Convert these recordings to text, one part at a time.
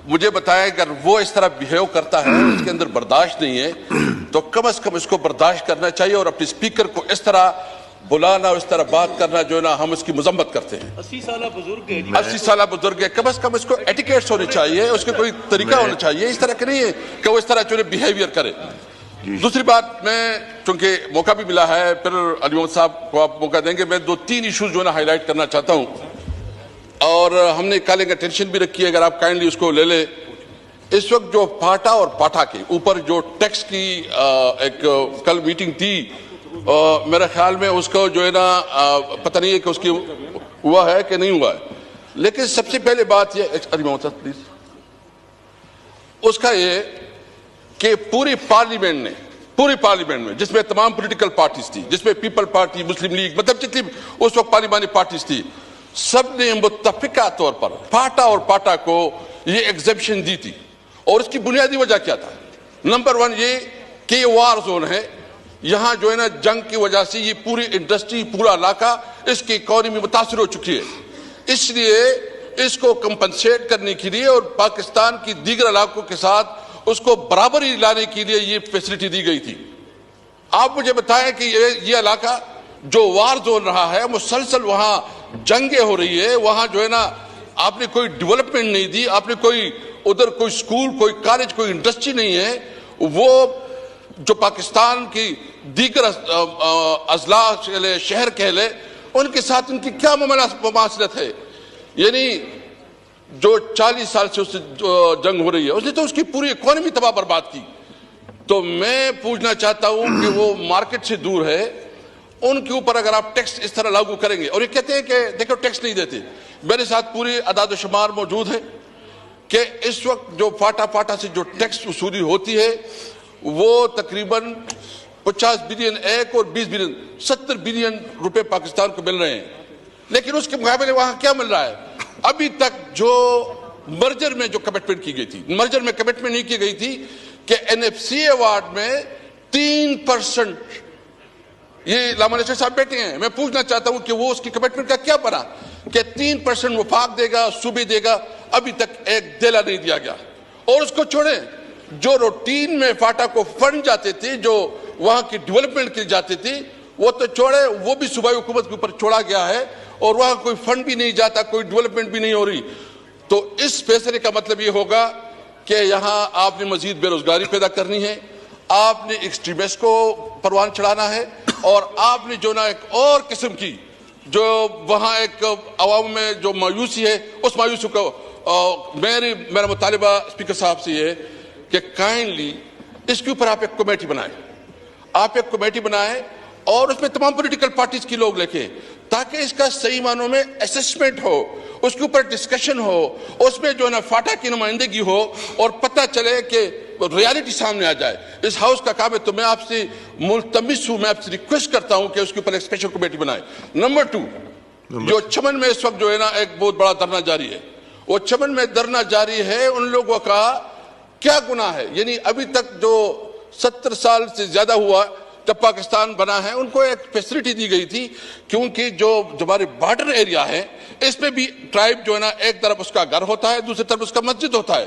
مجھے بتایا اگر وہ اس طرح بیہیو کرتا ہے اس کے اندر برداشت نہیں ہے تو کم از کم اس کو برداشت کرنا چاہیے اور اپنے اسپیکر کو اس طرح بلانا اس طرح بات کرنا جو ہے نا ہم اس کی مذمت کرتے ہیں. 80 سالہ بزرگ ہے 80 سالہ بزرگ ہے, کم از کم اس کو ایٹیکیٹس ہونے چاہیے, اس کے کوئی طریقہ ہونا چاہیے, اس طرح کہ نہیں ہے کہ وہ اس طرح جو ہے بیہیویئر کرے. دوسری بات میں چونکہ موقع بھی ملا ہے پھر علی محمد صاحب کو آپ موقع دیں گے, میں 2-3 ایشوز جو ہے نا ہائی لائٹ کرنا چاہتا ہوں اور ہم نے کالنگ اٹینشن بھی رکھی ہے, اگر آپ کائنڈلی اس کو لے لیں. اس وقت جو پاٹا اور پاٹا کے اوپر جو ٹیکس کی ایک کل میٹنگ تھی, میرے خیال میں اس کو جو ہے نا پتہ نہیں ہے کہ اس کی ہوا ہے کہ نہیں ہوا ہے, لیکن سب سے پہلے بات یہ علی محمد صاحب پلیز, اس کا یہ کہ پوری پارلیمنٹ میں جس میں تمام پولیٹیکل پارٹیز تھی, جس میں پیپل پارٹی, مسلم لیگ, مطلب جتنی اس وقت پارلیمانی پارٹیز تھی, سب نے متفقہ طور پر پاٹا اور پاٹا کو یہ ایگزمپشن دی تھی. اور اس کی بنیادی وجہ کیا تھا؟ نمبر 1 یہ کہ یہ وار زون ہے, یہاں جو ہے نا جنگ کی وجہ سے یہ پوری انڈسٹری, پورا علاقہ, اس کی اکانومی متاثر ہو چکی ہے, اس لیے اس کو کمپنسیٹ کرنے کے لیے اور پاکستان کی دیگر علاقوں کے ساتھ اس کو برابری لانے کے لیے یہ فیسلٹی دی گئی تھی. آپ مجھے بتائیں کہ یہ علاقہ جو وار زون رہا ہے, مسلسل وہاں جنگیں ہو رہی ہے, وہاں جو ہے نا آپ نے کوئی ڈیولپمنٹ نہیں دی, آپ نے کوئی ادھر کوئی سکول, کوئی کالج, کوئی انڈسٹری نہیں ہے. وہ جو پاکستان کی دیگر اضلاع شہر کہہ لے, ان کے ساتھ ان کی کیا مماثلت ہے؟ یعنی جو 40 سال سے اس سے جنگ ہو رہی ہے, اس نے تو اس کی پوری اکانومی تباہ برباد کی. تو میں پوچھنا چاہتا ہوں کہ وہ مارکیٹ سے دور ہے, ان کے اوپر اگر آپ ٹیکس اس طرح لاگو کریں گے, اور یہ کہتے ہیں کہ دیکھو ٹیکس نہیں دیتے, میرے ساتھ پوری اعداد و شمار موجود ہے کہ اس وقت جو پاٹا سے جو ٹیکس وصولی ہوتی ہے وہ تقریباً 50 بلین ایک اور 20 بلین 70 بلین روپے پاکستان کو مل رہے ہیں, لیکن اس کے مقابلے وہاں کیا مل رہا ہے؟ ابھی تک جو مرجر میں جو کمٹمنٹ کی گئی تھی, مرجر میں کمٹمنٹ نہیں کی گئی تھی کہ NFC ایوارڈ میں 3%, یہ لاما نصیر صاحب بیٹھے ہیں, میں پوچھنا چاہتا ہوں کہ وہ اس کی کمٹمنٹ کا کیا بنا کہ 3% وفاق دے گا, صوبے دے گا, ابھی تک ایک دیلا نہیں دیا گیا. اور اس کو چھوڑیں, جو روٹین میں فاٹا کو فنڈ جاتے تھے, جو وہاں کی ڈیولپمنٹ کے جاتے تھے, وہ تو چھوڑے, وہ بھی صوبائی حکومت کے اوپر چھوڑا گیا ہے اور وہاں کوئی فنڈ بھی نہیں جاتا, کوئی ڈیولپمنٹ بھی نہیں ہو رہی. تو اس فیصلے کا مطلب یہ ہوگا کہ یہاں آپ نے مزید بے روزگاری پیدا کرنی ہے, آپ نے ایکسٹریمسٹ کو پروان چڑھانا ہے, اور آپ نے جو نا ایک اور قسم کی جو وہاں ایک عوام میں جو مایوسی ہے, اس مایوسی کو میرا مطالبہ اسپیکر صاحب سے یہ ہے کہ کائنڈلی اس کے اوپر آپ ایک کمیٹی بنائیں, اور اس میں تمام پولیٹیکل پارٹیز کی لوگ لکھیں, تاکہ اس کا صحیح معنوں میں اسسمنٹ ہو, اس کے اوپر ڈسکشن ہو, اس میں جو ہے نا فاٹا کی نمائندگی ہو, اور پتہ چلے کہ ریالٹی سامنے آ جائے. اس ہاؤس کا کام ہے, تو میں آپ سے ملتمس ہوں, میں آپ سے ریکویسٹ کرتا ہوں کہ اس کے اوپر ایک اسپیشل کمیٹی بنائے. نمبر 2, جو چمن میں اس وقت جو ہے نا ایک بہت بڑا دھرنا جاری ہے, وہ چمن میں دھرنا جاری ہے, ان لوگوں کا کیا گناہ ہے؟ یعنی ابھی تک جو 70 سال سے زیادہ ہوا جب پاکستان بنا ہے, ان کو ایک فیسلٹی دی گئی تھی, کیونکہ جو ہمارے بارڈر ایریا ہے اس میں بھی ٹرائب جو ہے نا ایک طرف اس کا گھر ہوتا ہے, دوسری طرف اس کا مسجد ہوتا ہے,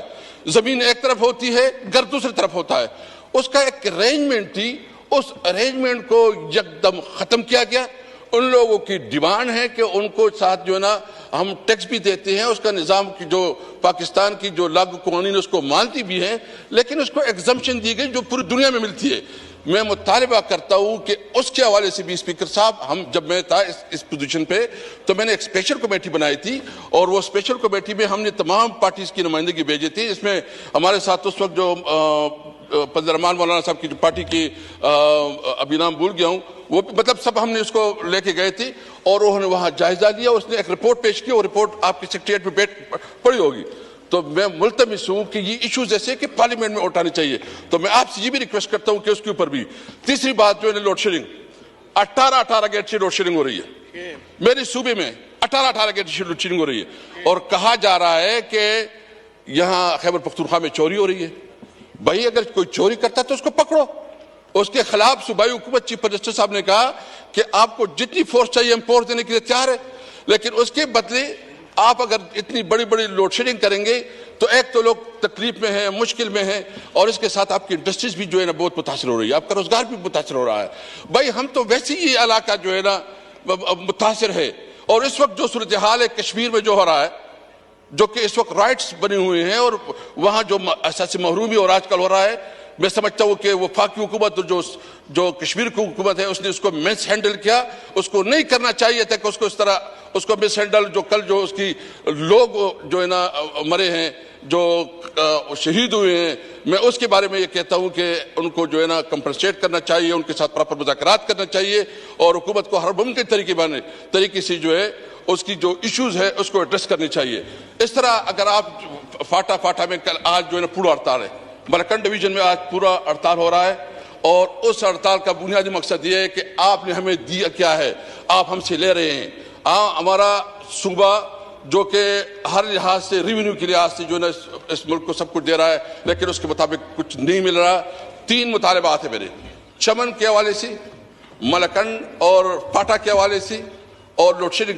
زمین ایک طرف ہوتی ہے, گھر دوسری طرف ہوتا ہے. اس کا ایک ارینجمنٹ تھی, اس ارینجمنٹ کو یکدم ختم کیا گیا. ان لوگوں کی ڈیمانڈ ہے کہ ان کو ساتھ جو ہے نا ہم ٹیکس بھی دیتے ہیں, اس کا نظام کی جو پاکستان کی جو لاگو قوانین اس کو مانتی بھی ہیں, لیکن اس کو ایگزمپشن دی گئی جو پوری دنیا میں ملتی ہے. میں مطالبہ کرتا ہوں کہ اس کے حوالے سے بھی اسپیکر صاحب, جب میں تھا اس پوزیشن پہ تو میں نے ایک اسپیشل کمیٹی بنائی تھی, اور وہ اسپیشل کمیٹی میں ہم نے تمام پارٹیز کی نمائندگی بھیجی تھی. اس میں ہمارے ساتھ اس وقت جو فضل الرحمان مولانا صاحب کی جو پارٹی کی ابھی نام بھول گیا ہوں, وہ مطلب سب ہم نے اس کو لے کے گئے تھے, اور انہوں نے وہاں جائزہ لیا, اس نے ایک رپورٹ پیش کی, اور رپورٹ آپ کی سیکریٹریٹ میں پڑی ہوگی. تو میں ملتمس ہوں کہ یہ ایشوز ایسے کہ پارلیمنٹ میں اٹھانے چاہیے. تو میں آپ سے یہ بھی ریکویسٹ کرتا ہوں کہ اس کے اوپر بھی. تیسری بات جو ہے لوڈ شیڈنگ, 18 گیٹ سے لوڈ شیڈنگ ہو رہی ہے میرے صوبے میں, 18 گیٹ سے لوڈ شیڈنگ ہو رہی ہے, اور کہا جا رہا ہے کہ یہاں خیبر پختونخوا میں چوری ہو رہی ہے. بھائی اگر کوئی چوری کرتا ہے تو اس کو پکڑو. اس کے خلاف صوبائی حکومت چیف منسٹر صاحب نے کہا کہ آپ کو جتنی فورس چاہیے ہم فورس دینے کے لیے تیار ہے, لیکن اس کے بدلے آپ اگر اتنی بڑی بڑی لوڈ شیڈنگ کریں گے تو ایک تو لوگ تکلیف میں ہیں، مشکل میں ہیں، اور اس کے ساتھ آپ کی انڈسٹریز بھی جو ہے نا بہت متاثر ہو رہی ہے، آپ کا روزگار بھی متاثر ہو رہا ہے. بھائی ہم تو ویسے ہی یہ علاقہ جو ہے نا متاثر ہے. اور اس وقت جو صورتحال ہے کشمیر میں جو ہو رہا ہے، جو کہ اس وقت رائٹس بنے ہوئے ہیں، اور وہاں جو اساسی محرومی اور آج کل ہو رہا ہے، میں سمجھتا ہوں کہ وفاقی حکومت جو کشمیر کی حکومت ہے اس نے اس کو مس ہینڈل کیا. اس کو نہیں کرنا چاہیے تھا کہ اس کو اس طرح اس کو مس ہینڈل. جو کل جو اس کی لوگ جو ہے نا مرے ہیں، جو شہید ہوئے ہیں، میں اس کے بارے میں یہ کہتا ہوں کہ ان کو جو ہے نا کمپنسیٹ کرنا چاہیے، ان کے ساتھ پراپر مذاکرات کرنا چاہیے، اور حکومت کو ہر ممکن طریقے سے جو ہے اس کی جو ایشوز ہے اس کو ایڈریس کرنی چاہیے. اس طرح اگر آپ فاٹا میں کل آج جو ہے نا پورا ہڑتال ہے، ملکنڈ ڈویژن میں آج پورا ہڑتال ہو رہا ہے، اور اس ہڑتال کا بنیادی مقصد یہ ہے کہ آپ نے ہمیں دیا کیا ہے، آپ ہم سے لے رہے ہیں. ہمارا صوبہ جو کہ ہر لحاظ سے ریونیو کے لحاظ سے جو ہے نا اس ملک کو سب کچھ دے رہا ہے، لیکن اس کے مطابق کچھ نہیں مل رہا. 3 مطالبات ہیں میرے، چمن کے حوالے سے، ملکنڈ اور فاٹا کے حوالے سے، اور لوڈ شیڈنگ